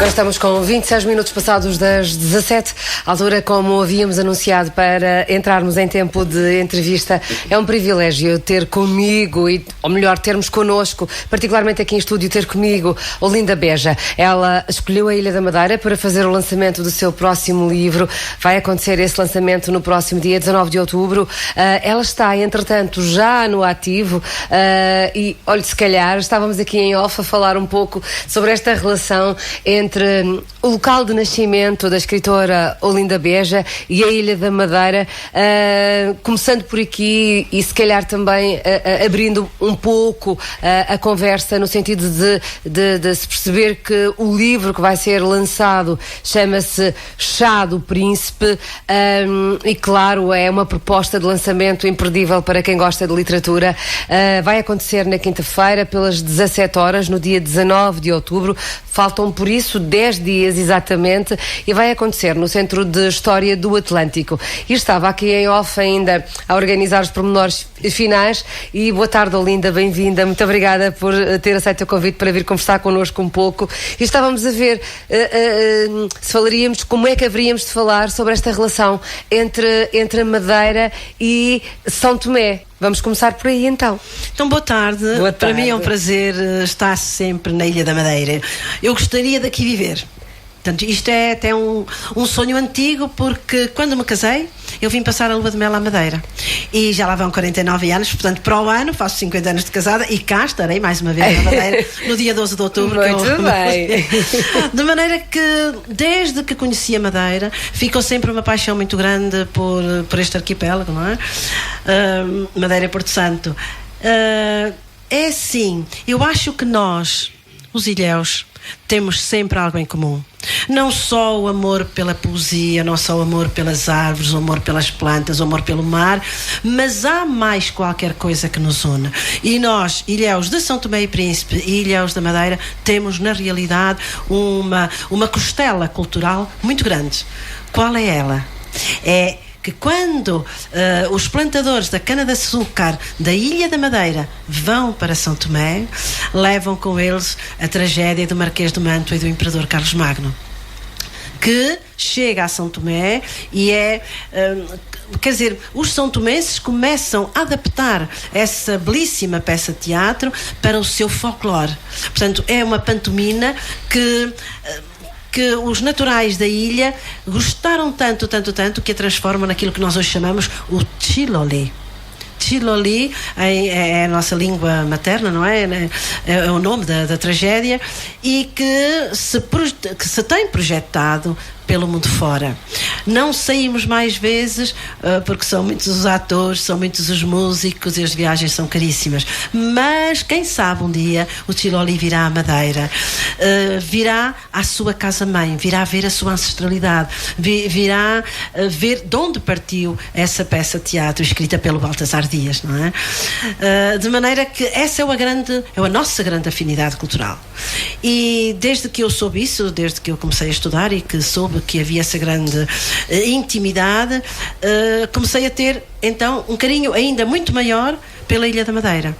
Nós estamos com 26 minutos passados das 17, altura como havíamos anunciado para entrarmos em tempo de entrevista. É um privilégio ter comigo, ou melhor, termos connosco, particularmente aqui em estúdio, ter comigo Olinda Beja. Ela escolheu a Ilha da Madeira para fazer o lançamento do seu próximo livro. Vai acontecer esse lançamento no próximo dia 19 de outubro. Ela está, entretanto, já no ativo e, olha, se calhar estávamos aqui em off a falar um pouco sobre esta relação entre o local de nascimento da escritora Olinda Beja e a Ilha da Madeira, começando por aqui e se calhar também abrindo um pouco a conversa no sentido de se perceber que o livro que vai ser lançado chama-se Chá do Príncipe, e claro, é uma proposta de lançamento imperdível para quem gosta de literatura. Vai acontecer na quinta-feira pelas 17 horas, no dia 19 de outubro. Faltam por isso 10 dias exatamente, e vai acontecer no Centro de História do Atlântico. E estava aqui em off ainda a organizar os pormenores finais. E boa tarde, Olinda, bem-vinda, muito obrigada por ter aceito o convite para vir conversar connosco um pouco. E estávamos a ver se falaríamos, como é que haveríamos de falar sobre esta relação entre a Madeira e São Tomé. Vamos começar por aí então. Então, boa tarde. Boa tarde. Para mim é um prazer estar sempre na Ilha da Madeira. Eu gostaria de aqui viver. Portanto, isto é até um sonho antigo, porque quando me casei, eu vim passar a lua de mel à Madeira. E já lá vão 49 anos, portanto, para o ano, faço 50 anos de casada e cá estarei mais uma vez na Madeira, no dia 12 de outubro. Muito bem. De maneira que, desde que conheci a Madeira, ficou sempre uma paixão muito grande por este arquipélago, não é? Madeira e Porto Santo. É assim, eu acho que nós, os ilhéus, temos sempre algo em comum. Não só o amor pela poesia, não só o amor pelas árvores, o amor pelas plantas, o amor pelo mar, mas há mais qualquer coisa que nos une. E nós, ilhéus de São Tomé e Príncipe e ilhéus da Madeira, temos na realidade uma costela cultural muito grande. Qual é ela? É que quando os plantadores da cana-de-açúcar da Ilha da Madeira vão para São Tomé, levam com eles a tragédia do Marquês do Manto e do Imperador Carlos Magno, que chega a São Tomé e quer dizer, os são tomenses começam a adaptar essa belíssima peça de teatro para o seu folclore. Portanto, é uma pantomima que os naturais da ilha gostaram tanto que a transformam naquilo que nós hoje chamamos o Txiloli. Txiloli é a nossa língua materna, não é? É o nome da tragédia, e que se tem projetado pelo mundo fora. Não saímos mais vezes porque são muitos os atores, são muitos os músicos e as viagens são caríssimas, mas quem sabe um dia o Txiloli virá à Madeira, virá à sua casa-mãe, virá ver a sua ancestralidade, virá ver de onde partiu essa peça de teatro escrita pelo Baltasar Dias, não é? De maneira que essa é a nossa grande afinidade cultural. E desde que eu soube isso, desde que eu comecei a estudar e que soube que havia essa grande intimidade, comecei a ter então um carinho ainda muito maior pela Ilha da Madeira,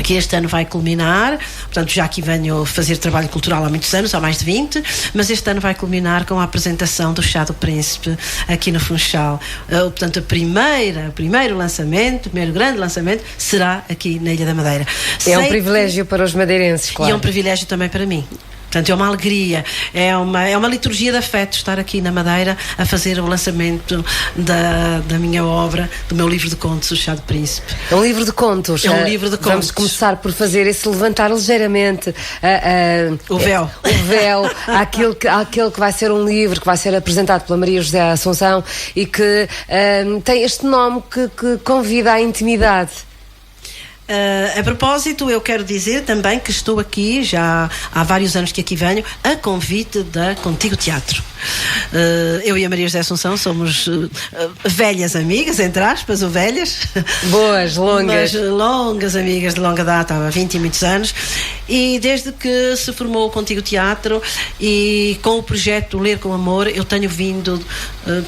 que este ano vai culminar. Portanto, já aqui venho fazer trabalho cultural há muitos anos, há mais de 20, mas este ano vai culminar com a apresentação do Chá do Príncipe aqui no Funchal. Portanto, o primeiro lançamento, o primeiro grande lançamento será aqui na Ilha da Madeira. É um privilégio para os madeirenses, claro. E é um privilégio também para mim. Portanto, é uma alegria, é uma liturgia de afeto estar aqui na Madeira a fazer o lançamento da minha obra, do meu livro de contos, O Chá do Príncipe. É um livro de contos. É um livro de contos. Vamos começar por fazer esse levantar ligeiramente o véu. O véu àquele que vai ser um livro que vai ser apresentado pela Maria José Assunção e que tem este nome que convida à intimidade. A propósito, eu quero dizer também que estou aqui, já há vários anos que aqui venho, a convite da Contigo Teatro. Eu e a Maria José Assunção somos velhas amigas, entre aspas, ou velhas. Boas, longas. Mas longas amigas de longa data, há 20 e muitos anos. E desde que se formou o Contigo Teatro e com o projeto Ler com Amor, eu tenho vindo,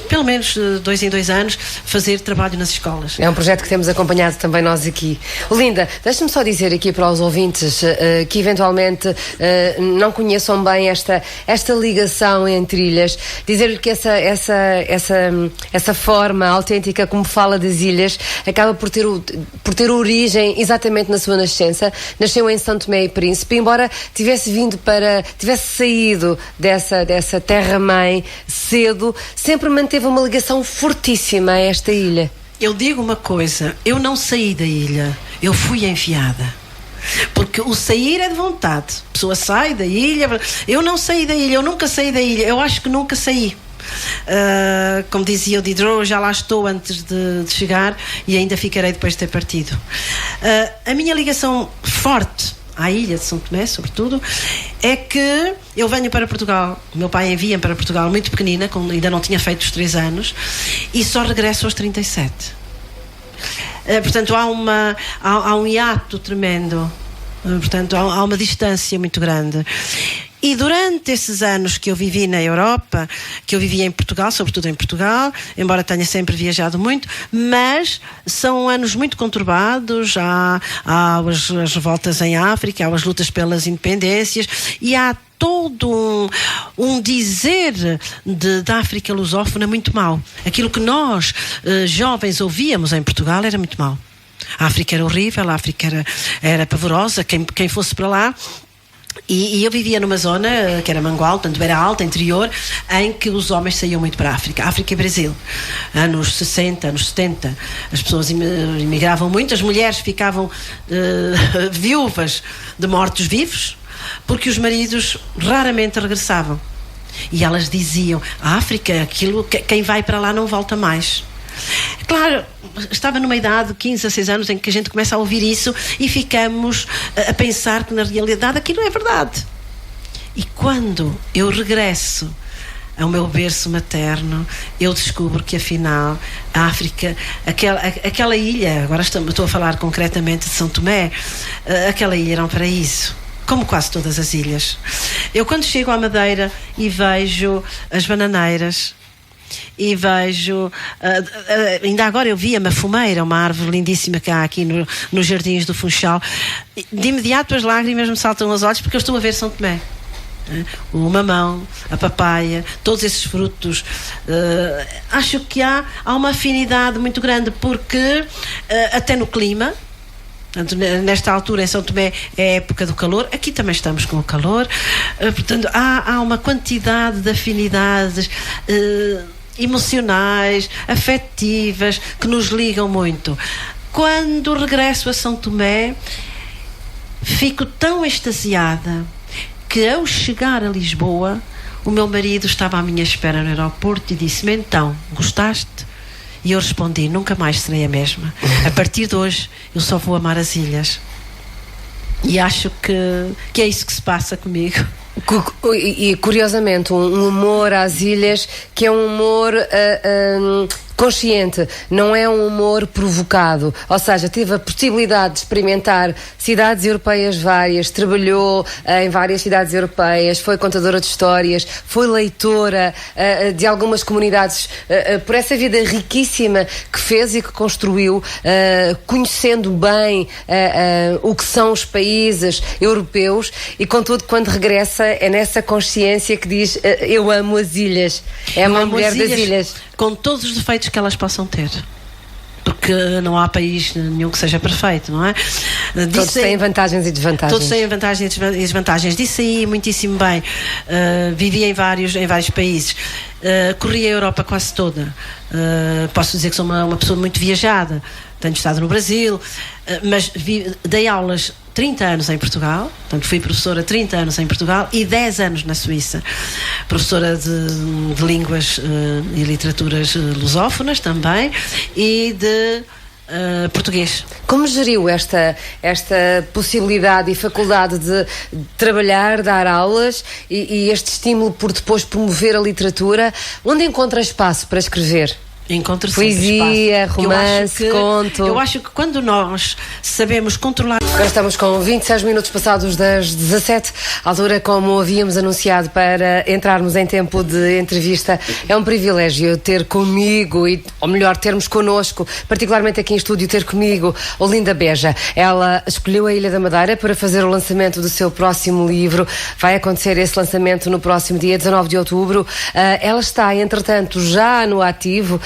pelo menos 2 em 2 anos, fazer trabalho nas escolas. É um projeto que temos acompanhado também nós aqui. Linda, Linda, deixa-me só dizer aqui para os ouvintes que eventualmente não conheçam bem esta ligação entre ilhas, dizer-lhe que essa forma autêntica como fala das ilhas acaba por ter origem exatamente na sua nascença. Nasceu em São Tomé e Príncipe, embora tivesse saído dessa terra-mãe cedo, sempre manteve uma ligação fortíssima a esta ilha. Eu digo uma coisa, eu não saí da ilha, eu fui enviada. Porque o sair é de vontade. A pessoa sai da ilha. Eu não saí da ilha, eu nunca saí da ilha. Eu acho que nunca saí. Como dizia o Diderot, já lá estou antes de chegar e ainda ficarei depois de ter partido. A minha ligação forte à ilha de São Tomé, sobretudo, é que eu venho para Portugal, o meu pai envia-me para Portugal muito pequenina, ainda não tinha feito os 3 anos, e só regresso aos 37. Portanto, há um hiato tremendo, portanto, há uma distância muito grande. E durante esses anos que eu vivi na Europa, que eu vivi em Portugal, sobretudo em Portugal, embora tenha sempre viajado muito, mas são anos muito conturbados, há as revoltas em África, há as lutas pelas independências, e há todo um dizer da África lusófona muito mau. Aquilo que nós, jovens, ouvíamos em Portugal era muito mau. A África era horrível, a África era pavorosa, quem fosse para lá. E eu vivia numa zona que era Mangual, portanto era alta, interior, em que os homens saíam muito para a África. África e Brasil, anos 60, anos 70, as pessoas imigravam muito, as mulheres ficavam viúvas de mortos-vivos, porque os maridos raramente regressavam. E elas diziam, a África, quem vai para lá não volta mais. Claro, estava numa idade de 15 a 6 anos em que a gente começa a ouvir isso e ficamos a pensar que na realidade aquilo é verdade. E quando eu regresso ao meu berço materno, eu descubro que afinal a África, aquela ilha, agora estou a falar concretamente de São Tomé, aquela ilha era um paraíso, como quase todas as ilhas. Eu quando chego à Madeira e vejo as bananeiras, e vejo, ainda agora eu vi a mafumeira, uma árvore lindíssima que há aqui nos Jardins do Funchal, de imediato as lágrimas me saltam aos olhos porque eu estou a ver São Tomé. O mamão, a papaya, todos esses frutos, acho que há uma afinidade muito grande, porque até no clima, portanto, nesta altura em São Tomé é a época do calor, aqui também estamos com o calor, portanto há uma quantidade de afinidades emocionais, afetivas, que nos ligam muito. Quando regresso a São Tomé, fico tão extasiada que ao chegar a Lisboa, o meu marido estava à minha espera no aeroporto e disse-me, então, gostaste? E eu respondi, nunca mais serei a mesma. A partir de hoje, eu só vou amar as ilhas. E acho que é isso que se passa comigo. E curiosamente um humor às ilhas que é um humor consciente, não é um humor provocado, ou seja, teve a possibilidade de experimentar cidades europeias várias, trabalhou em várias cidades europeias, foi contadora de histórias, foi leitora de algumas comunidades, por essa vida riquíssima que fez e que construiu, conhecendo bem o que são os países europeus, e contudo quando regressa é nessa consciência que diz, eu amo as ilhas, é uma mulher das ilhas, com todos os defeitos que elas possam ter, porque não há país nenhum que seja perfeito, não é? Todos têm vantagens e desvantagens. Todos têm vantagens e desvantagens. Disse aí muitíssimo bem. Vivi em vários países. Corri a Europa quase toda. Posso dizer que sou uma pessoa muito viajada. Tenho estado no Brasil, mas dei aulas 30 anos em Portugal, portanto fui professora 30 anos em Portugal e 10 anos na Suíça, professora de línguas e literaturas lusófonas também, e de português. Como geriu esta possibilidade e faculdade de trabalhar, dar aulas e este estímulo por depois promover a literatura? Onde encontra espaço para escrever? Encontro poesia, romance, conto. Eu acho que quando nós sabemos controlar... Agora estamos com 26 minutos passados das 17, altura como havíamos anunciado para entrarmos em tempo de entrevista. É um privilégio ter comigo, ou melhor, termos connosco, particularmente aqui em estúdio, ter comigo Olinda Beja. Ela escolheu a Ilha da Madeira para fazer o lançamento do seu próximo livro. Vai acontecer esse lançamento no próximo dia 19 de outubro. Ela está, entretanto, já no ativo.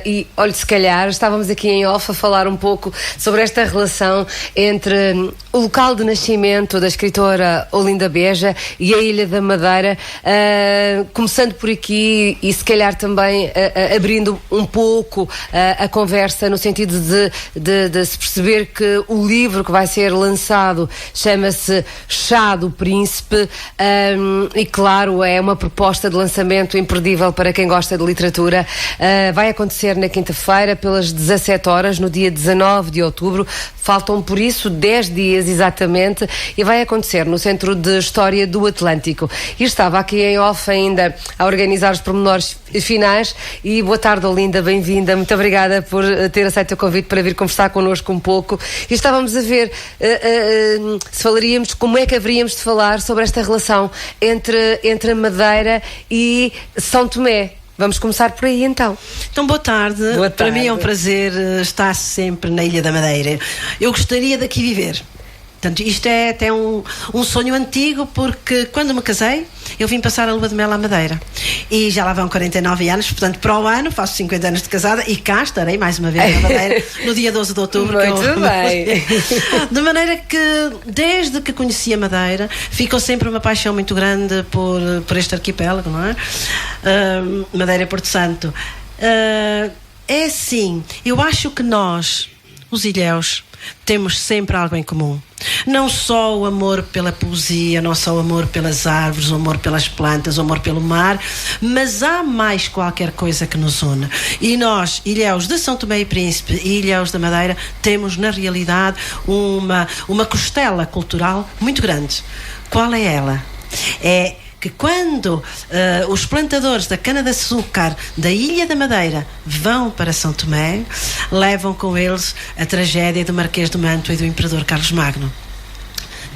E, olha, se calhar estávamos aqui em off a falar um pouco sobre esta relação entre o local de nascimento da escritora Olinda Beja e a Ilha da Madeira, começando por aqui e se calhar também abrindo um pouco a conversa no sentido de se perceber que o livro que vai ser lançado chama-se Chá do Príncipe, e claro, é uma proposta de lançamento imperdível para quem gosta de literatura. Vai acontecer na quinta-feira pelas 17 horas, no dia 19 de outubro. Faltam por isso 10 dias exatamente, e vai acontecer no Centro de História do Atlântico. E estava aqui em off ainda a organizar os pormenores finais. E boa tarde, Olinda, bem-vinda, muito obrigada por ter aceito o convite para vir conversar connosco um pouco. E estávamos a ver se falaríamos, como é que haveríamos de falar sobre esta relação entre a Madeira e São Tomé. Vamos começar por aí então. Então, boa tarde. Boa tarde. Para mim é um prazer estar sempre na Ilha da Madeira. Eu gostaria de aqui viver. Portanto, isto é até um sonho antigo, porque quando me casei, eu vim passar a lua de mel à Madeira. E já lá vão 49 anos, portanto, para o ano, faço 50 anos de casada e cá estarei mais uma vez na Madeira, no dia 12 de outubro. Muito bem. De maneira que, desde que conheci a Madeira, ficou sempre uma paixão muito grande por este arquipélago, não é? Madeira e Porto Santo. É assim, eu acho que nós, os ilhéus, temos sempre algo em comum. Não só o amor pela poesia, não só o amor pelas árvores, o amor pelas plantas, o amor pelo mar, mas há mais qualquer coisa que nos une. E nós, ilhéus de São Tomé e Príncipe e ilhéus da Madeira, temos na realidade uma costela cultural muito grande. Qual é ela? É que quando os plantadores da cana-de-açúcar da Ilha da Madeira vão para São Tomé, levam com eles a tragédia do Marquês de Mantua e do Imperador Carlos Magno,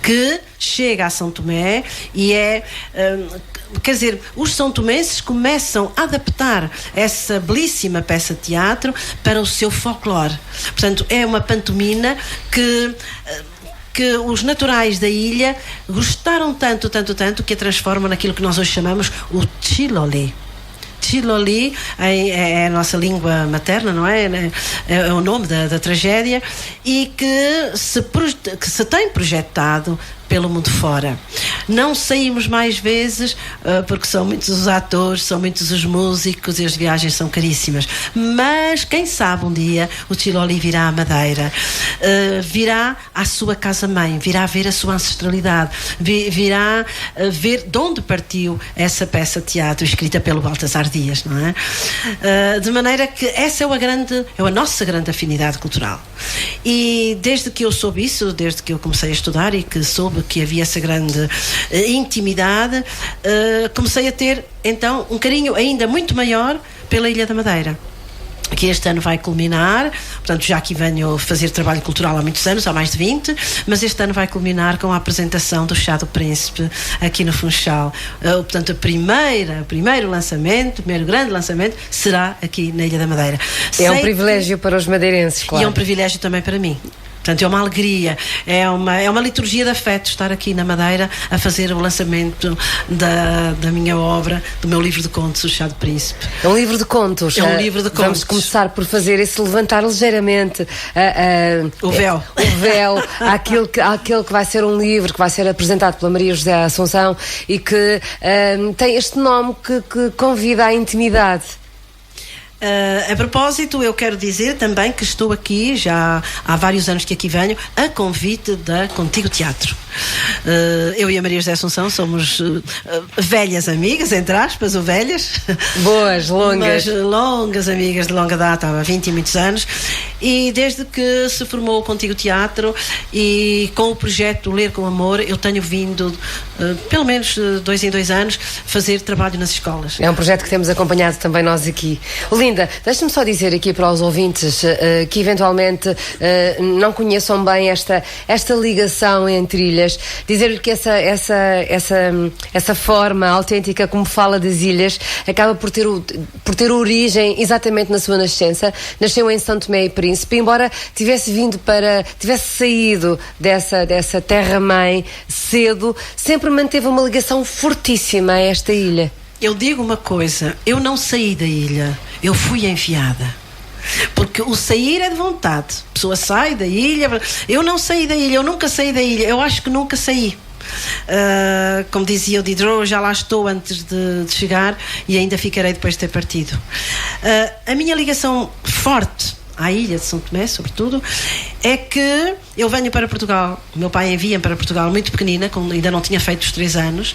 que chega a São Tomé e quer dizer, os são tomenses começam a adaptar essa belíssima peça de teatro para o seu folclore. Portanto, é uma pantomima que os naturais da ilha gostaram tanto que a transformam naquilo que nós hoje chamamos o Txiloli. Txiloli é a nossa língua materna, não é? É o nome da tragédia, e que se tem projetado pelo mundo fora. Não saímos mais vezes porque são muitos os atores, são muitos os músicos e as viagens são caríssimas, mas quem sabe um dia o Txiloli virá à Madeira, virá à sua casa-mãe, virá ver a sua ancestralidade, virá ver de onde partiu essa peça de teatro escrita pelo Baltasar Dias, não é? De maneira que essa é a nossa grande afinidade cultural. E desde que eu soube isso, desde que eu comecei a estudar e que soube que havia essa grande intimidade, comecei a ter então um carinho ainda muito maior pela Ilha da Madeira, que este ano vai culminar. Portanto, já aqui venho fazer trabalho cultural há muitos anos, há mais de 20, mas este ano vai culminar com a apresentação do Chá do Príncipe aqui no Funchal. Portanto, o primeiro lançamento, o primeiro grande lançamento será aqui na Ilha da Madeira. É um privilégio para os madeirenses, claro. E é um privilégio também para mim. Portanto, é uma alegria, é uma liturgia de afeto estar aqui na Madeira a fazer o lançamento da minha obra, do meu livro de contos, O Chá do Príncipe. É um livro de contos. É um livro de contos. Vamos começar por fazer esse levantar ligeiramente o véu. O véu àquele que vai ser um livro que vai ser apresentado pela Maria José Assunção e que tem este nome que convida à intimidade. A propósito, eu quero dizer também que estou aqui, já há vários anos que aqui venho, a convite da Contigo Teatro. Eu e a Maria José Assunção somos velhas amigas, entre aspas, ou velhas. Boas, longas. Mas longas amigas de longa data, há 20 e muitos anos. E desde que se formou o Contigo Teatro e com o projeto Ler com Amor, eu tenho vindo, pelo menos 2 em 2 anos, fazer trabalho nas escolas. É um projeto que temos acompanhado também nós aqui. Olinda, Linda, deixa-me só dizer aqui para os ouvintes que eventualmente não conheçam bem esta ligação entre ilhas, dizer-lhe que essa forma autêntica como fala das ilhas acaba por ter origem exatamente na sua nascença. Nasceu em São Tomé e Príncipe, embora tivesse saído dessa terra-mãe cedo, sempre manteve uma ligação fortíssima a esta ilha. Eu digo uma coisa, eu não saí da ilha, eu fui enviada. Porque o sair é de vontade. A pessoa sai da ilha. Eu não saí da ilha, eu nunca saí da ilha. Eu acho que nunca saí. Como dizia o Diderot, já lá estou antes de chegar e ainda ficarei depois de ter partido. A minha ligação forte à ilha de São Tomé, sobretudo, é que eu venho para Portugal, o meu pai envia-me para Portugal muito pequenina, ainda não tinha feito os 3 anos,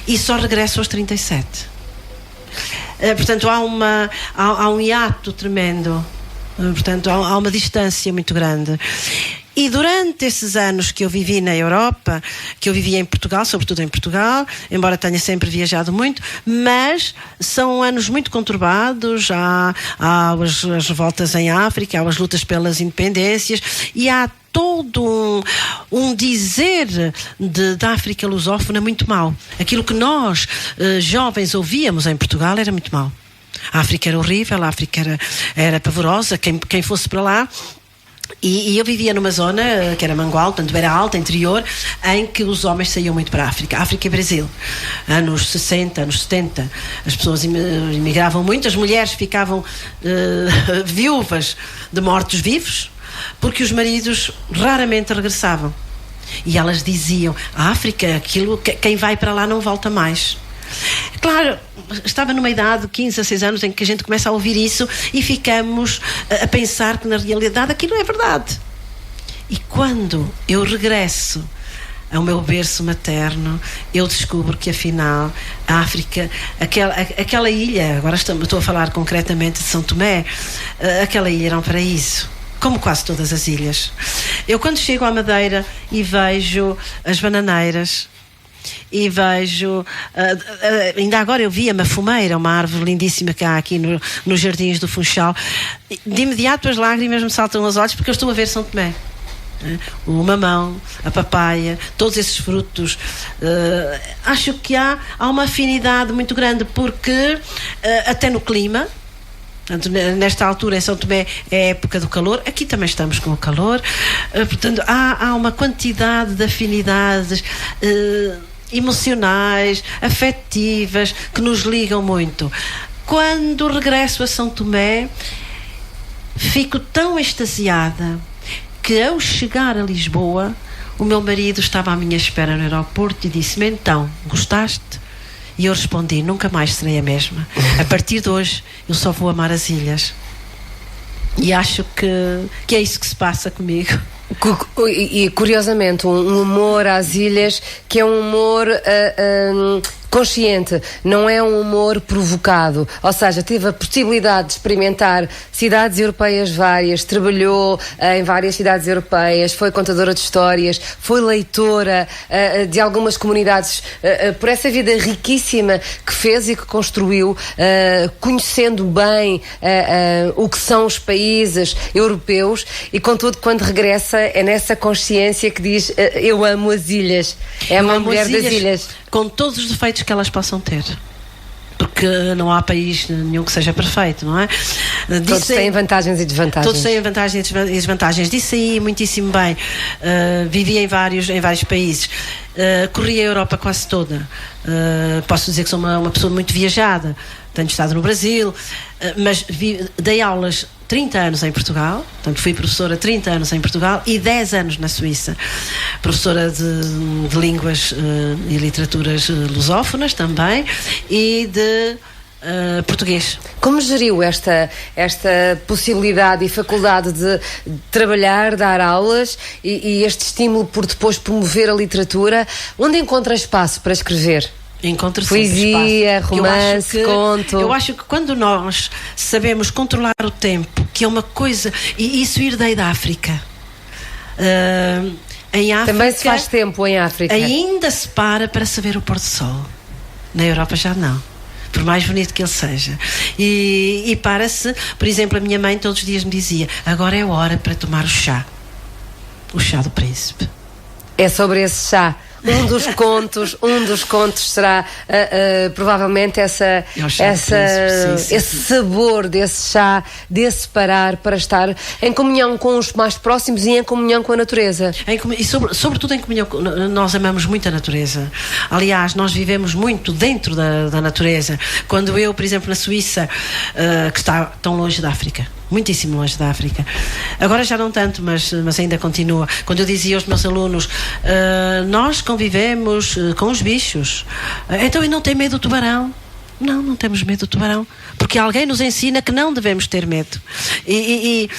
e só regresso aos 37. Portanto, há um hiato tremendo, portanto, há uma distância muito grande. E durante esses anos que eu vivi na Europa, que eu vivi em Portugal, sobretudo em Portugal, embora tenha sempre viajado muito, mas são anos muito conturbados, há as revoltas em África, há as lutas pelas independências e há todo um dizer da África lusófona muito mau. Aquilo que nós, jovens, ouvíamos em Portugal era muito mau. A África era horrível, a África era pavorosa, quem fosse para lá. E eu vivia numa zona que era Mangual, portanto era alta, interior, em que os homens saíam muito para a África e Brasil. Anos 60, anos 70, as pessoas imigravam muito, as mulheres ficavam viúvas de mortos-vivos, porque os maridos raramente regressavam. E elas diziam, a África, quem vai para lá não volta mais. Claro, estava numa idade de 15 a 6 anos em que a gente começa a ouvir isso e ficamos a pensar que na realidade aquilo é verdade. E quando eu regresso ao meu berço materno, eu descubro que afinal a África, aquela ilha, agora estou a falar concretamente de São Tomé, aquela ilha era um paraíso, como quase todas as ilhas. Eu quando chego à Madeira e vejo as bananeiras, e vejo, ainda agora eu vi a mafumeira, uma árvore lindíssima que há aqui nos Jardins do Funchal, de imediato as lágrimas me saltam aos olhos porque eu estou a ver São Tomé. O mamão, a papaya, todos esses frutos, acho que há uma afinidade muito grande porque até no clima. Portanto, nesta altura em São Tomé é a época do calor, aqui também estamos com o calor, portanto há uma quantidade de afinidades emocionais, afetivas, que nos ligam muito. Quando regresso a São Tomé, fico tão extasiada que ao chegar a Lisboa, o meu marido estava à minha espera no aeroporto e disse-me, então, gostaste? E eu respondi, nunca mais serei a mesma. A partir de hoje, eu só vou amar as ilhas. E acho que é isso que se passa comigo. E curiosamente, um humor às ilhas que é um humor consciente, não é um humor provocado, ou seja, teve a possibilidade de experimentar cidades europeias várias, trabalhou em várias cidades europeias, foi contadora de histórias, foi leitora de algumas comunidades, por essa vida riquíssima que fez e que construiu, conhecendo bem o que são os países europeus, e contudo quando regressa é nessa consciência que diz, eu amo as ilhas, é uma mulher das ilhas. Com todos os defeitos que elas possam ter, porque não há país nenhum que seja perfeito, não é? Todos têm vantagens e desvantagens. Todos têm vantagens e desvantagens. Disse aí muitíssimo bem. Vivi em vários países. Corri a Europa quase toda. Posso dizer que sou uma pessoa muito viajada. Tenho estado no Brasil, mas dei aulas 30 anos em Portugal, portanto fui professora 30 anos em Portugal e 10 anos na Suíça, professora de línguas e literaturas lusófonas também e de português. Como geriu esta possibilidade e faculdade de trabalhar, dar aulas e este estímulo por depois promover a literatura? Onde encontra espaço para escrever? Encontro poesia, romance, conto. Eu acho que quando nós sabemos controlar o tempo, que é uma coisa, e isso ir daí da África. Em África também se faz tempo em África. Ainda se para saber o pôr do sol. Na Europa já não. por mais bonito que ele seja. E para-se, por exemplo, a minha mãe todos os dias me dizia: agora é hora para tomar o chá do príncipe. É sobre esse chá. Um dos contos será provavelmente esse sabor desse chá, desse parar para estar em comunhão com os mais próximos e em comunhão com a natureza. E sobretudo em comunhão. Nós amamos muito a natureza. Aliás, nós vivemos muito dentro da natureza. Quando eu, por exemplo, na Suíça, que está tão longe da África, muitíssimo longe da África. Agora já não tanto, mas ainda continua. Quando eu dizia aos meus alunos, nós convivemos com os bichos, então e não tem medo do tubarão? Não temos medo do tubarão, porque alguém nos ensina que não devemos ter medo. E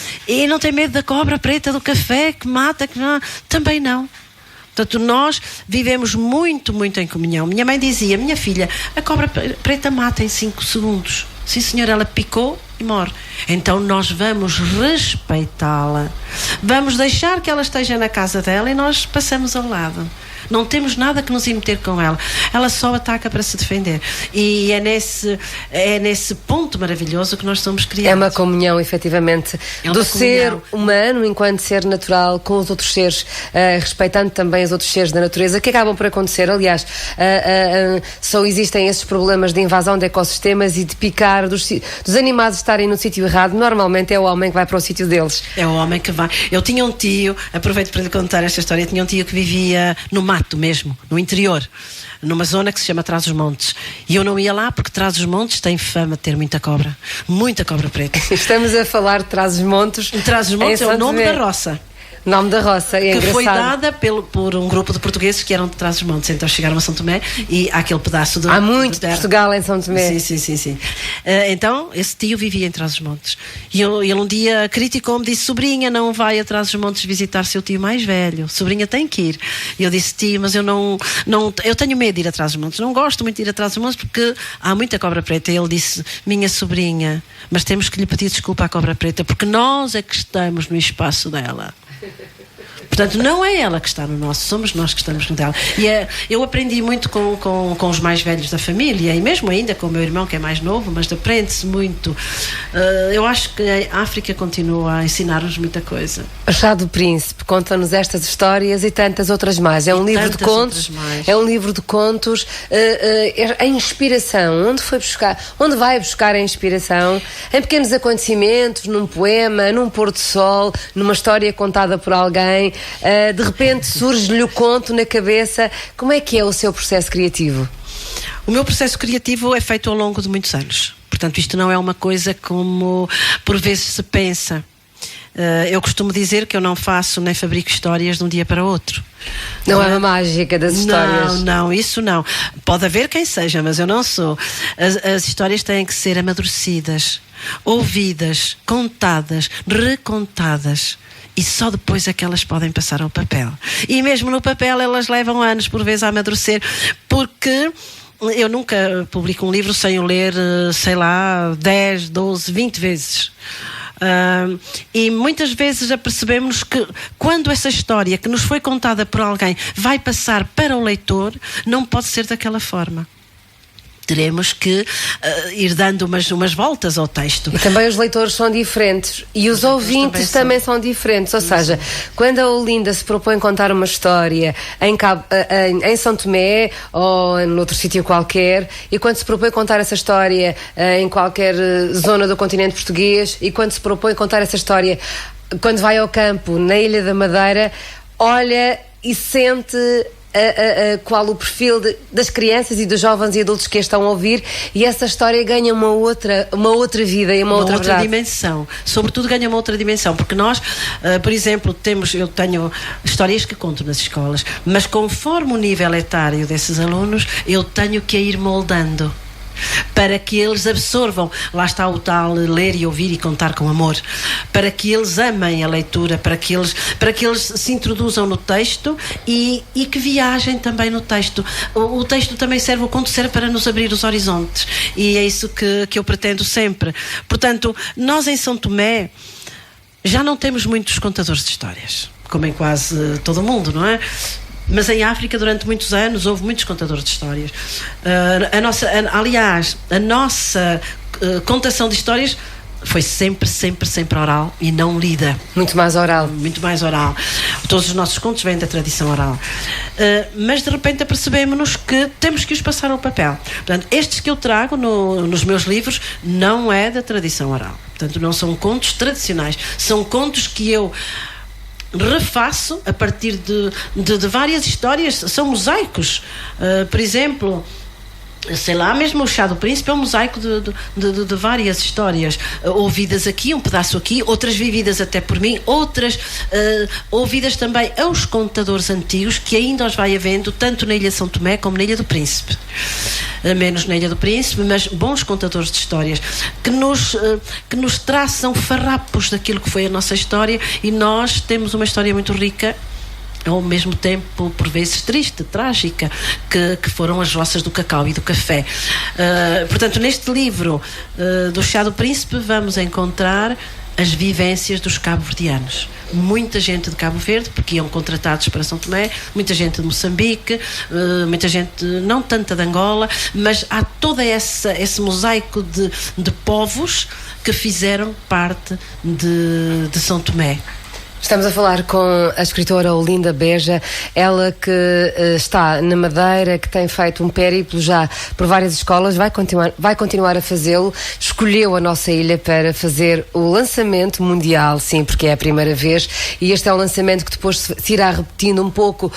não tem medo da cobra preta do café que mata, também não. Portanto, nós vivemos muito, muito em comunhão. Minha mãe dizia: minha filha, a cobra preta mata em 5 segundos. Sim, senhora, ela picou e morre. Então nós vamos respeitá-la. Vamos deixar que ela esteja na casa dela e nós passamos ao lado. Não temos nada que nos meter com ela. Ela só ataca para se defender. E é nesse ponto maravilhoso que nós somos criados. É uma comunhão, efetivamente, do ser humano enquanto ser natural com os outros seres, respeitando também os outros seres da natureza, que acabam por acontecer. Aliás, só existem esses problemas de invasão de ecossistemas e de picar dos animais estarem no sítio errado. Normalmente é o homem que vai para o sítio deles. É o homem que vai. Eu tinha um tio, aproveito para lhe contar esta história, tinha um tio que vivia no mato mesmo, no interior, numa zona que se chama Trás-os-Montes, e eu não ia lá porque Trás-os-Montes tem fama de ter muita cobra preta. Estamos a falar de Trás-os-Montes. Trás-os-Montes é o nome da roça. Nome da roça, é que engraçado. Foi dada por um grupo de portugueses que eram de Trás-os-Montes. Então chegaram a São Tomé e há aquele pedaço há muito de Portugal em São Tomé. Sim. Então esse tio vivia em Trás-os-Montes e ele um dia criticou-me, disse: sobrinha, não vai a Trás-os-Montes visitar seu tio mais velho, sobrinha tem que ir. E eu disse: tio, mas eu eu tenho medo de ir a Trás-os-Montes, não gosto muito de ir a Trás-os-Montes porque há muita cobra preta. E ele disse: minha sobrinha, mas temos que lhe pedir desculpa à cobra preta porque nós é que estamos no espaço dela. Portanto, não é ela que está no nosso, somos nós que estamos no dela. E eu aprendi muito com os mais velhos da família, e mesmo ainda com o meu irmão, que é mais novo, mas aprende-se muito. Eu acho que a África continua a ensinar-nos muita coisa. O Chá do Príncipe conta-nos estas histórias e tantas outras mais. É um livro de contos. É um livro de contos. A inspiração, onde vai buscar a inspiração? Em pequenos acontecimentos, num poema, num pôr do sol, numa história contada por alguém. De repente surge-lhe o conto na cabeça. Como é que é o seu processo criativo? O meu processo criativo é feito ao longo de muitos anos. Portanto, isto não é uma coisa como por vezes se pensa. Eu costumo dizer que eu não faço nem fabrico histórias de um dia para o outro. Não é uma mágica das histórias. Não, isso não. Pode haver quem seja, mas eu não sou. As histórias têm que ser amadurecidas, ouvidas, contadas, recontadas. E só depois é que elas podem passar ao papel. E mesmo no papel elas levam anos por vezes a amadurecer, porque eu nunca publico um livro sem o ler, sei lá, 10, 12, 20 vezes. E muitas vezes apercebemos que quando essa história que nos foi contada por alguém vai passar para o leitor, não pode ser daquela forma. Teremos que ir dando umas voltas ao texto. E também os leitores são diferentes e os ouvintes também são diferentes. Ou seja, quando a Olinda se propõe contar uma história em São Tomé ou noutro sítio qualquer, e quando se propõe contar essa história em qualquer zona do continente português, e quando se propõe contar essa história quando vai ao campo, na Ilha da Madeira, olha e sente qual o perfil das crianças e dos jovens e adultos que a estão a ouvir, e essa história ganha uma outra vida e uma outra dimensão. Sobretudo ganha uma outra dimensão, porque nós, por exemplo, eu tenho histórias que conto nas escolas, mas conforme o nível etário desses alunos, eu tenho que a ir moldando para que eles absorvam, lá está o tal ler e ouvir e contar com amor, para que eles amem a leitura, para que eles se introduzam no texto e que viajem também no texto. O texto também serve, o conto serve para nos abrir os horizontes, e é isso que eu pretendo sempre. Portanto, nós em São Tomé já não temos muitos contadores de histórias, como em quase todo o mundo, não é? Mas em África, durante muitos anos, houve muitos contadores de histórias. Aliás, a nossa contação de histórias foi sempre oral e não lida. Muito mais oral. Muito mais oral. Todos os nossos contos vêm da tradição oral. Mas de repente apercebemos-nos que temos que os passar ao papel. Portanto, estes que eu trago nos meus livros não é da tradição oral. Portanto, não são contos tradicionais. São contos que eu refaço a partir de várias histórias. São mosaicos. Por exemplo, sei lá, mesmo o Chá do Príncipe é um mosaico de várias histórias ouvidas aqui, um pedaço aqui, outras vividas até por mim, outras ouvidas também aos contadores antigos, que ainda os vai havendo tanto na Ilha de São Tomé como na Ilha do Príncipe. Menos na Ilha do Príncipe, mas bons contadores de histórias que nos traçam farrapos daquilo que foi a nossa história, e nós temos uma história muito rica, ao mesmo tempo, por vezes, triste, trágica, que foram as roças do cacau e do café. Portanto, neste livro do Chá do Príncipe, vamos encontrar as vivências dos cabo-verdianos. Muita gente de Cabo Verde, porque iam contratados para São Tomé, muita gente de Moçambique, muita gente, não tanta de Angola, mas há todo esse mosaico de povos que fizeram parte de São Tomé. Estamos a falar com a escritora Olinda Beja, ela que está na Madeira, que tem feito um périplo já por várias escolas, vai continuar a fazê-lo. Escolheu a nossa ilha para fazer o lançamento mundial, sim, porque é a primeira vez, e este é um lançamento que depois se irá repetindo um pouco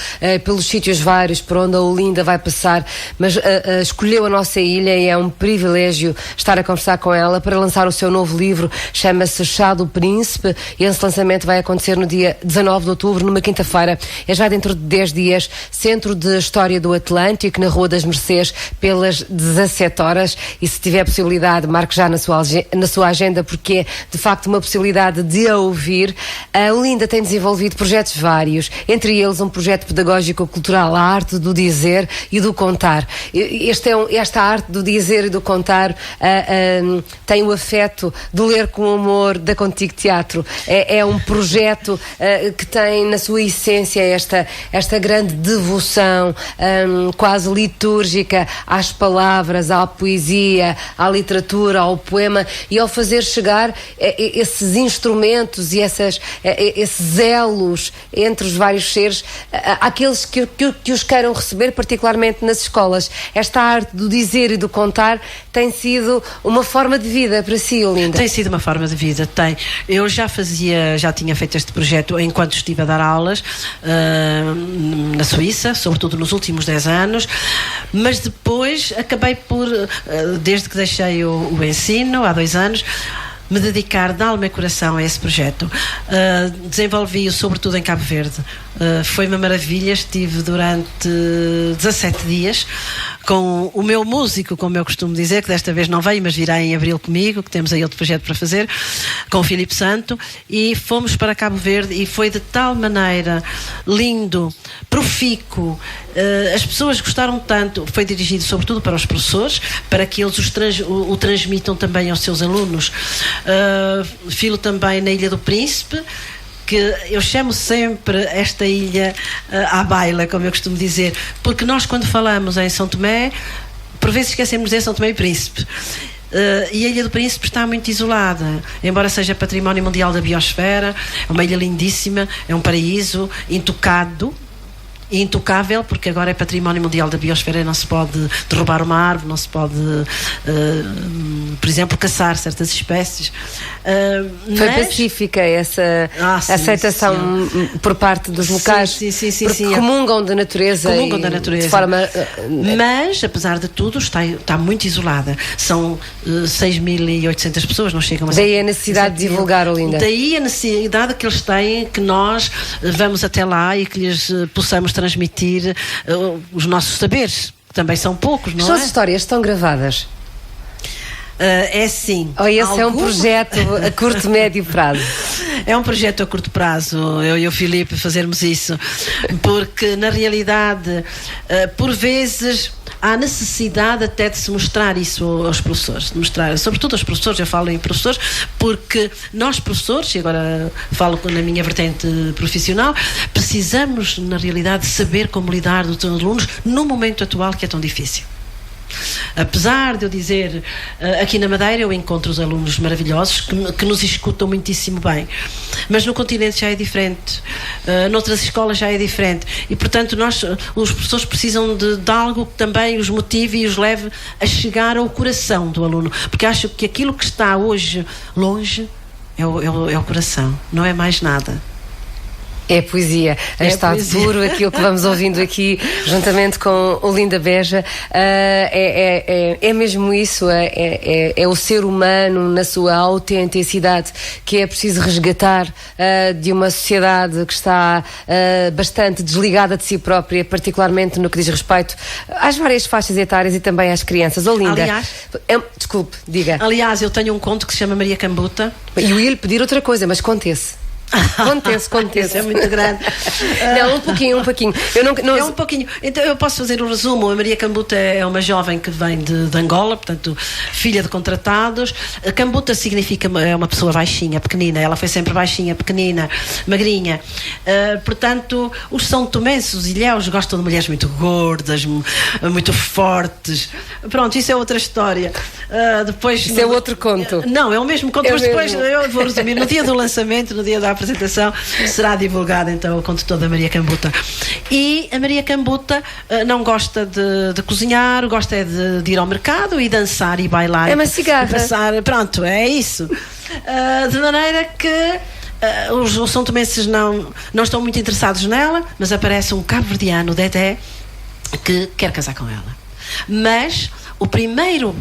pelos sítios vários por onde a Olinda vai passar, mas escolheu a nossa ilha e é um privilégio estar a conversar com ela para lançar o seu novo livro, chama-se Chá do Príncipe, e esse lançamento vai acontecer no dia 19 de outubro, numa quinta-feira, é já dentro de 10 dias, Centro de História do Atlântico, na Rua das Mercês, pelas 17 horas, e se tiver possibilidade, marque já na sua agenda, porque é de facto uma possibilidade de a ouvir. A Olinda tem desenvolvido projetos vários, entre eles um projeto pedagógico-cultural, a arte do dizer e do contar. Esta arte do dizer e do contar tem o afeto do ler com amor da Contigo Teatro. É um projeto que tem na sua essência esta grande devoção quase litúrgica às palavras, à poesia, à literatura, ao poema, e ao fazer chegar esses instrumentos e esses elos entre os vários seres àqueles que os queiram receber, particularmente nas escolas. Esta arte do dizer e do contar tem sido uma forma de vida para si, Olinda? Tem sido uma forma de vida, tem. Eu já tinha feito este projeto enquanto estive a dar aulas na Suíça, sobretudo nos últimos 10 anos, mas depois acabei por, desde que deixei o ensino, há 2 anos, me dedicar de alma e coração a esse projeto. Desenvolvi-o sobretudo em Cabo Verde. Foi uma maravilha, estive durante 17 dias com o meu músico, como eu costumo dizer, que desta vez não veio, mas virá em abril comigo, que temos aí outro projeto para fazer, com o Filipe Santo, e fomos para Cabo Verde, e foi de tal maneira lindo, profícuo, as pessoas gostaram tanto. Foi dirigido sobretudo para os professores, para que eles o transmitam também aos seus alunos. Filo também na Ilha do Príncipe, que eu chamo sempre esta ilha à baila, como eu costumo dizer, porque nós, quando falamos em São Tomé, por vezes esquecemos de dizer São Tomé e Príncipe. E a Ilha do Príncipe está muito isolada, embora seja Património Mundial da Biosfera. É uma ilha lindíssima, é um paraíso intocado e intocável, porque agora é Património Mundial da Biosfera e não se pode derrubar uma árvore, não se pode, por exemplo, caçar certas espécies. Foi pacífica essa aceitação por parte dos locais, porque comungam da natureza. De forma... Mas, apesar de tudo, está muito isolada. São 6.800 pessoas, não chegam a... Daí a necessidade de divulgar, Olinda. Daí a necessidade que eles têm, que nós vamos até lá e que lhes possamos transmitir os nossos saberes, que também são poucos, não é? As suas histórias estão gravadas? É sim. Ou esse é um projeto a curto, médio prazo? É um projeto a curto prazo, eu e o Filipe fazermos isso, porque na realidade, por vezes, há necessidade até de se mostrar isso aos professores, de mostrar, sobretudo aos professores, eu falo em professores, porque nós professores, e agora falo na minha vertente profissional, precisamos na realidade saber como lidar com os alunos no momento atual que é tão difícil. Apesar de eu dizer, aqui na Madeira eu encontro os alunos maravilhosos que nos escutam muitíssimo bem, mas no continente já é diferente, noutras escolas já é diferente, e portanto os professores precisam de algo que também os motive e os leve a chegar ao coração do aluno, porque acho que aquilo que está hoje longe é o coração, não é mais nada. É poesia, está puro aquilo que vamos ouvindo aqui, juntamente com Olinda Beja. É mesmo isso, é o ser humano na sua autenticidade que é preciso resgatar de uma sociedade que está bastante desligada de si própria, particularmente no que diz respeito às várias faixas etárias e também às crianças. Olinda, aliás, desculpe, diga. Aliás, eu tenho um conto que se chama Maria Cambuta. E eu ia-lhe pedir outra coisa, mas conte-se. Conte-se. É muito grande. Não, um pouquinho. É um pouquinho. Então eu posso fazer um resumo. A Maria Cambuta é uma jovem que vem de Angola, portanto, filha de contratados. A Cambuta significa é uma pessoa baixinha, pequenina. Ela foi sempre baixinha, pequenina, magrinha. Portanto, os são tomenses, os ilhéus, gostam de mulheres muito gordas, muito fortes. Pronto, isso é outra história. Depois, isso é outro conto. Não, é o mesmo conto, mas depois eu vou resumir. No dia do lançamento, no dia da apresentação, será divulgado então o conto todo da Maria Cambuta. E a Maria Cambuta não gosta de cozinhar, gosta é de ir ao mercado e dançar e bailar. É uma cigarra. Pronto, é isso. De maneira que os são tomenses não estão muito interessados nela, mas aparece um cabo-verdiano, o Dedé, que quer casar com ela. Mas o primeiro,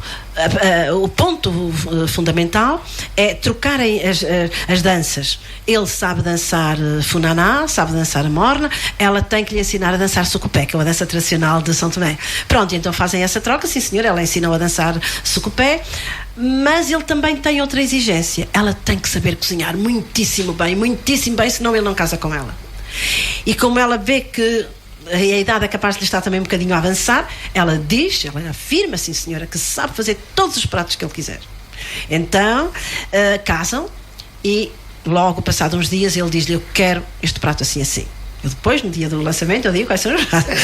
o ponto fundamental é trocarem as danças. Ele sabe dançar funaná, sabe dançar a morna, ela tem que lhe ensinar a dançar sucupé, que é uma dança tradicional de São Tomé. Pronto, então fazem essa troca, sim senhor, ela ensinou a dançar sucupé, mas ele também tem outra exigência. Ela tem que saber cozinhar muitíssimo bem, senão ele não casa com ela. E como ela vê que a idade é capaz de lhe estar também um bocadinho a avançar, ela afirma, sim senhora, que sabe fazer todos os pratos que ele quiser. Então casam e logo passados uns dias ele diz-lhe: eu quero este prato assim assim. Eu depois, no dia do lançamento, eu digo quais são os pratos.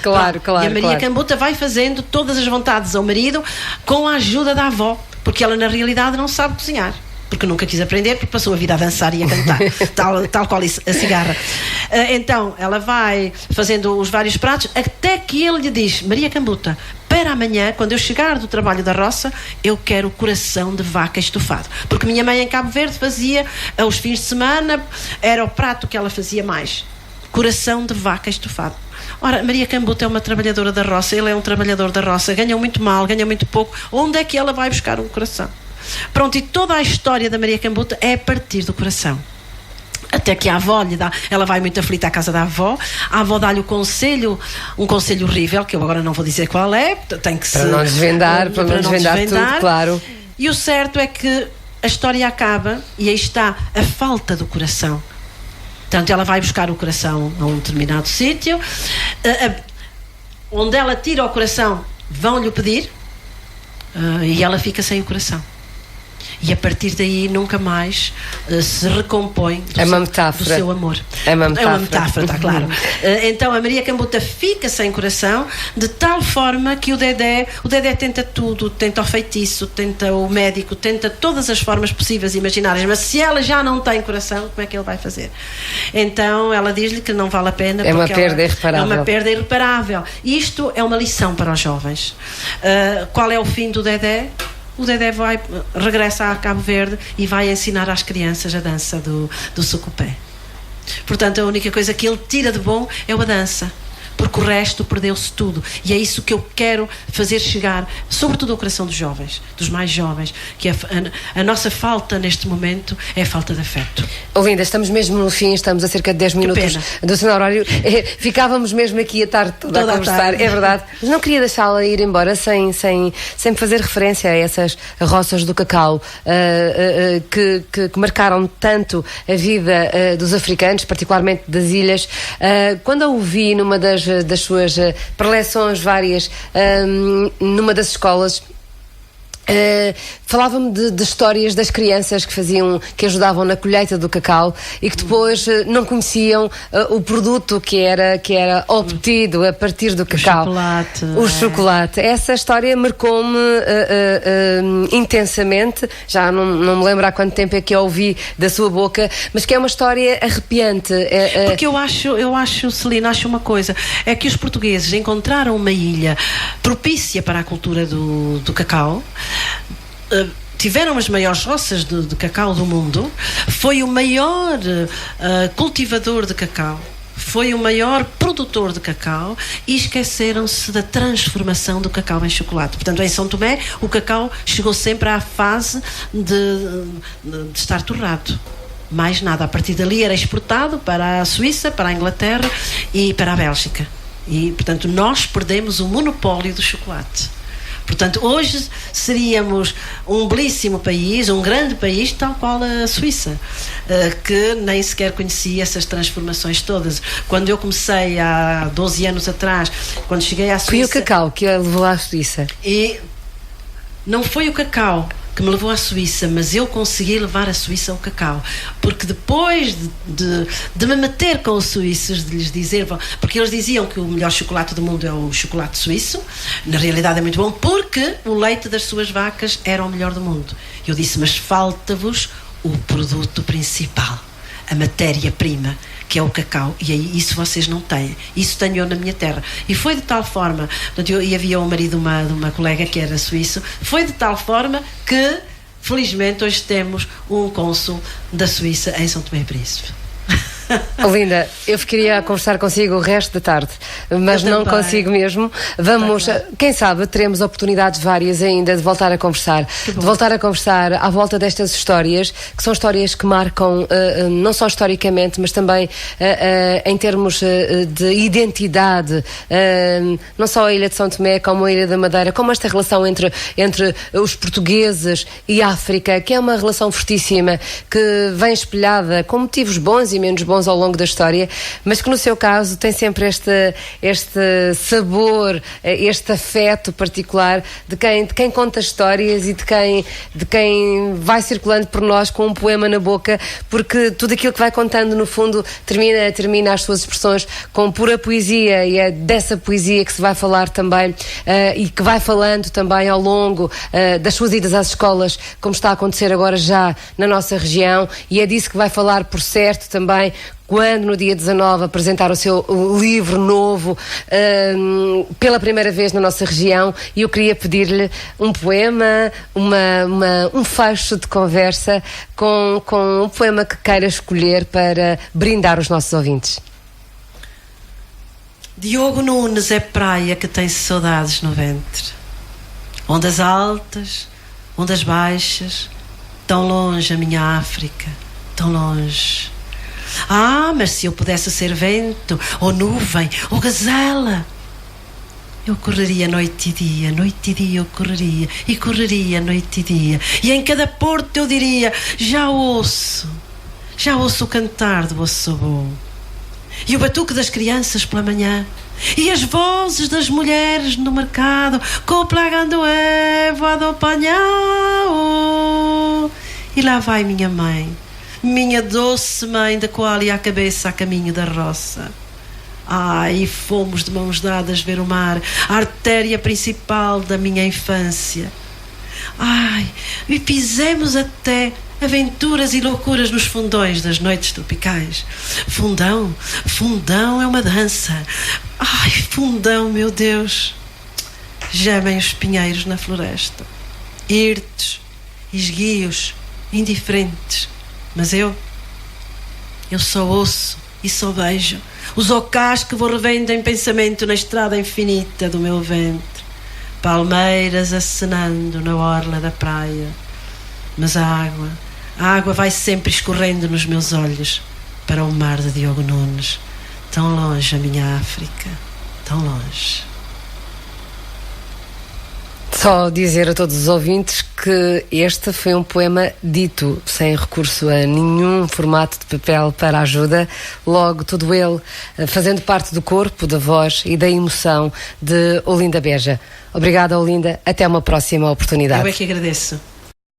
Claro. E a Maria Cambuta vai fazendo todas as vontades ao marido com a ajuda da avó, porque ela na realidade não sabe cozinhar, porque nunca quis aprender, porque passou a vida a dançar e a cantar, tal qual a cigarra. Então ela vai fazendo os vários pratos até que ele lhe diz: Maria Cambuta, para amanhã, quando eu chegar do trabalho da roça, eu quero coração de vaca estufado, porque minha mãe em Cabo Verde fazia aos fins de semana, era o prato que ela fazia mais, coração de vaca estufado. Ora, Maria Cambuta é uma trabalhadora da roça, ele é um trabalhador da roça, ganham muito mal, ganham muito pouco. Onde é que ela vai buscar um coração? Pronto, e toda a história da Maria Cambuta é a partir do coração. Até que a avó lhe dá, ela vai muito aflita à casa da avó, a avó dá-lhe um conselho horrível, que eu agora não vou dizer qual é, tem que para não desvendar tudo, claro. E o certo é que a história acaba e aí está a falta do coração. Portanto, ela vai buscar o coração a um determinado sítio, onde ela tira o coração, vão-lhe pedir, e ela fica sem o coração. E a partir daí nunca mais se recompõe do seu amor. É uma metáfora, está claro. Então a Maria Cambuta fica sem coração, de tal forma que o Dedé tenta tudo, tenta o feitiço, tenta o médico, tenta todas as formas possíveis e imaginárias, mas se ela já não tem coração, como é que ele vai fazer? Então ela diz-lhe que não vale a pena, é uma perda irreparável. É uma perda irreparável. Isto é uma lição para os jovens. Qual é o fim do Dedé? O Dedé regressa a Cabo Verde e vai ensinar às crianças a dança do sucupé. Portanto, a única coisa que ele tira de bom é a dança. porque o resto perdeu-se tudo. E é isso que eu quero fazer chegar, sobretudo ao coração dos jovens, dos mais jovens, que a nossa falta neste momento é a falta de afeto. Linda, estamos mesmo no fim, estamos a cerca de 10 minutos do seu horário. Ficávamos mesmo aqui a tarde toda a conversar, é verdade. Mas não queria deixá-la ir embora sem fazer referência a essas roças do cacau que marcaram tanto a vida dos africanos, particularmente das ilhas. Quando a ouvi numa das suas preleções várias, numa das escolas, falava-me de histórias das crianças que ajudavam na colheita do cacau e que depois não conheciam o produto que era obtido a partir do cacau. O chocolate. Essa história marcou-me intensamente. Já não me lembro há quanto tempo é que a ouvi da sua boca, mas que é uma história arrepiante. Porque eu acho, Celina, uma coisa, é que os portugueses encontraram uma ilha propícia para a cultura do cacau. Tiveram as maiores roças de cacau do mundo, foi o maior cultivador de cacau, foi o maior produtor de cacau e esqueceram-se da transformação do cacau em chocolate. Portanto, em São Tomé, o cacau chegou sempre à fase de estar torrado. Mais nada. A partir dali era exportado para a Suíça, para a Inglaterra e para a Bélgica. E, portanto, nós perdemos o monopólio do chocolate. Portanto, hoje seríamos um belíssimo país, um grande país, tal qual a Suíça, que nem sequer conhecia essas transformações todas. Quando eu comecei há 12 anos atrás, quando cheguei à Suíça... Foi o cacau que a levou à Suíça? E não foi o cacau que me levou à Suíça, mas eu consegui levar a Suíça ao cacau, porque depois de me meter com os suíços, de lhes dizer, porque eles diziam que o melhor chocolate do mundo é o chocolate suíço, na realidade é muito bom, porque o leite das suas vacas era o melhor do mundo. Eu disse, mas falta-vos o produto principal, a matéria-prima, que é o cacau, e aí isso vocês não têm. Isso tenho eu na minha terra. E foi de tal forma, e havia o marido de uma colega que era suíço, foi de tal forma que, felizmente, hoje temos um cônsul da Suíça em São Tomé e Príncipe. Linda, eu ficaria a conversar consigo o resto da tarde, mas não consigo mesmo. Vamos, quem sabe, teremos oportunidades várias ainda de voltar a conversar, à volta destas histórias, que são histórias que marcam não só historicamente, mas também em termos de identidade, não só a Ilha de São Tomé, como a Ilha da Madeira, como esta relação entre os portugueses e a África, que é uma relação fortíssima, que vem espelhada com motivos bons e menos bons ao longo da história, mas que no seu caso tem sempre este sabor, este afeto particular de quem conta histórias e de quem vai circulando por nós com um poema na boca, porque tudo aquilo que vai contando no fundo termina as suas expressões com pura poesia, e é dessa poesia que se vai falar também e que vai falando também ao longo das suas idas às escolas, como está a acontecer agora já na nossa região, e é disso que vai falar, por certo, também quando no dia 19 apresentar o seu livro novo pela primeira vez na nossa região. E eu queria pedir-lhe um poema, um fecho de conversa com um poema que queira escolher para brindar os nossos ouvintes. Diogo Nunes é praia que tem saudades no ventre, ondas altas, ondas baixas, tão longe a minha África, tão longe. Ah, mas se eu pudesse ser vento, ou nuvem, ou gazela, eu correria noite e dia eu correria, e correria noite e dia, e em cada porto eu diria, já ouço o cantar do Ossobô, e o batuque das crianças pela manhã, e as vozes das mulheres no mercado, coplagando Eva do Panhão. E lá vai minha mãe, minha doce mãe, da qual ia a cabeça a caminho da roça. E fomos de mãos dadas ver o mar, a artéria principal da minha infância. E fizemos até aventuras e loucuras nos fundões das noites tropicais. Fundão é uma dança. Fundão, meu Deus. Gemem os pinheiros na floresta, hirtos, esguios, indiferentes. Mas eu só ouço e só beijo os ocás que vou revendo em pensamento na estrada infinita do meu ventre, palmeiras acenando na orla da praia. Mas a água vai sempre escorrendo nos meus olhos para o mar de Diogo Nunes. Tão longe a minha África, tão longe. Só dizer a todos os ouvintes que este foi um poema dito, sem recurso a nenhum formato de papel para ajuda, logo todo ele fazendo parte do corpo, da voz e da emoção de Olinda Beja. Obrigada, Olinda. Até uma próxima oportunidade. Eu é que agradeço.